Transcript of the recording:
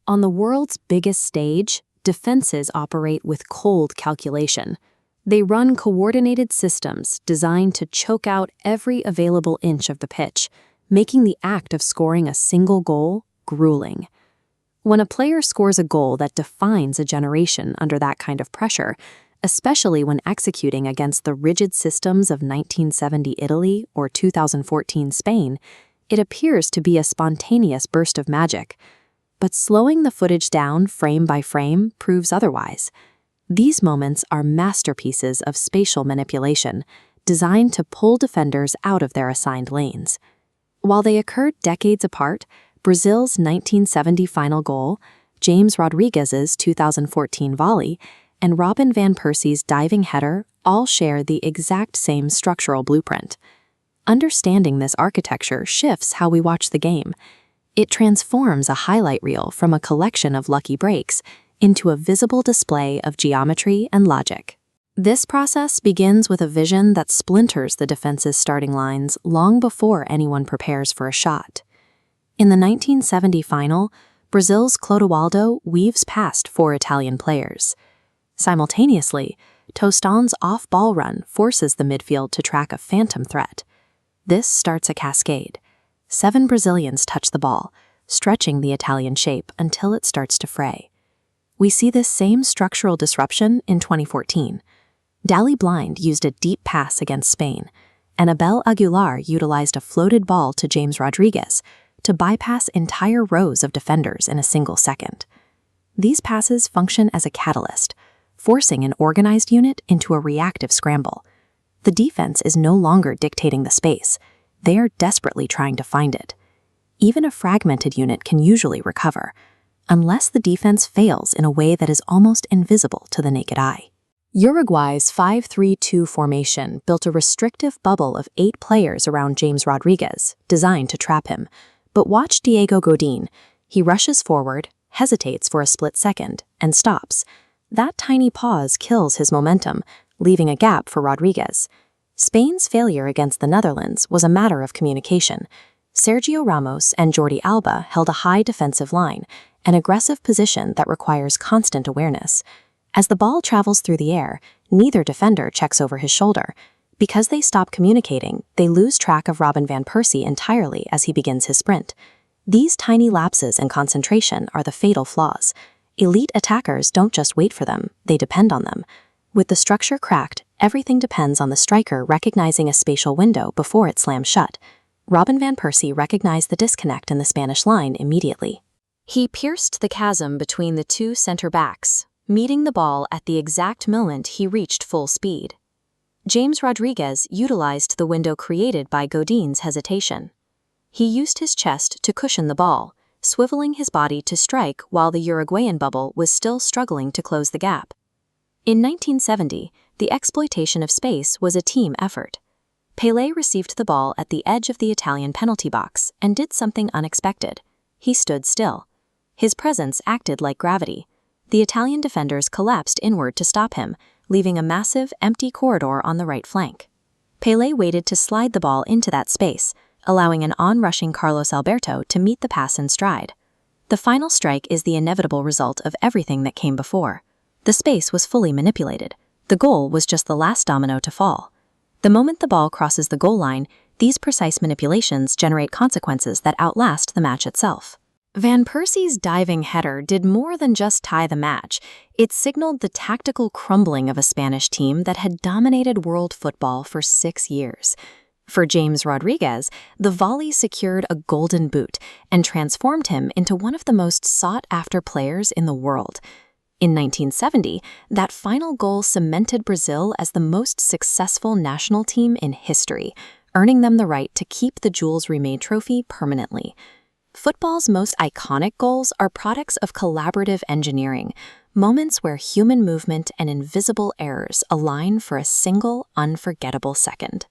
On the world's biggest stage, defenses operate with cold calculation. They run coordinated systems designed to choke out every available inch of the pitch, making the act of scoring a single goal grueling. When a player scores a goal that defines a generation under that kind of pressure, especially when executing against the rigid systems of 1970 Italy or 2014 Spain, it appears to be a spontaneous burst of magic. But slowing the footage down frame by frame proves otherwise. These moments are masterpieces of spatial manipulation, designed to pull defenders out of their assigned lanes. While they occurred decades apart, Brazil's 1970 final goal, James Rodriguez's 2014 volley, and Robin van Persie's diving header all share the exact same structural blueprint. Understanding this architecture shifts how we watch the game. It transforms a highlight reel from a collection of lucky breaks into a visible display of geometry and logic. This process begins with a vision that splinters the defense's starting lines long before anyone prepares for a shot. In the 1970 final, Brazil's Clodoaldo weaves past 4 Italian players. Simultaneously, Tostão's off-ball run forces the midfield to track a phantom threat. This starts a cascade. 7 Brazilians touch the ball, stretching the Italian shape until it starts to fray. We see this same structural disruption in 2014. Daley Blind used a deep pass against Spain, and Abel Aguilar utilized a floated ball to James Rodríguez to bypass entire rows of defenders in a single second. These passes function as a catalyst, forcing an organized unit into a reactive scramble. The defense is no longer dictating the space. They are desperately trying to find it. Even a fragmented unit can usually recover, unless the defense fails in a way that is almost invisible to the naked eye. Uruguay's 5-3-2 formation built a restrictive bubble of 8 players around James Rodríguez, designed to trap him. But watch Diego Godin. He rushes forward, hesitates for a split second, and stops. That tiny pause kills his momentum, leaving a gap for Rodríguez. Spain's failure against the Netherlands was a matter of communication. Sergio Ramos and Jordi Alba held a high defensive line, an aggressive position that requires constant awareness. As the ball travels through the air, neither defender checks over his shoulder. Because they stop communicating, they lose track of Robin van Persie entirely as he begins his sprint. These tiny lapses in concentration are the fatal flaws. Elite attackers don't just wait for them, they depend on them. With the structure cracked, everything depends on the striker recognizing a spatial window before it slams shut. Robin van Persie recognized the disconnect in the Spanish line immediately. He pierced the chasm between the 2 center-backs, meeting the ball at the exact moment he reached full speed. James Rodríguez utilized the window created by Godin's hesitation. He used his chest to cushion the ball, swiveling his body to strike while the Uruguayan bubble was still struggling to close the gap. In 1970, the exploitation of space was a team effort. Pelé received the ball at the edge of the Italian penalty box and did something unexpected. He stood still. His presence acted like gravity. The Italian defenders collapsed inward to stop him, leaving a massive, empty corridor on the right flank. Pelé waited to slide the ball into that space, allowing an on-rushing Carlos Alberto to meet the pass in stride. The final strike is the inevitable result of everything that came before. The space was fully manipulated. The goal was just the last domino to fall. The moment the ball crosses the goal line, these precise manipulations generate consequences that outlast the match itself. Van Persie's diving header did more than just tie the match. It signaled the tactical crumbling of a Spanish team that had dominated world football for 6 years. For James Rodríguez, the volley secured a golden boot and transformed him into one of the most sought-after players in the world. In 1970, that final goal cemented Brazil as the most successful national team in history, earning them the right to keep the Jules Rimet trophy permanently. Football's most iconic goals are products of collaborative engineering, moments where human movement and invisible errors align for a single, unforgettable second.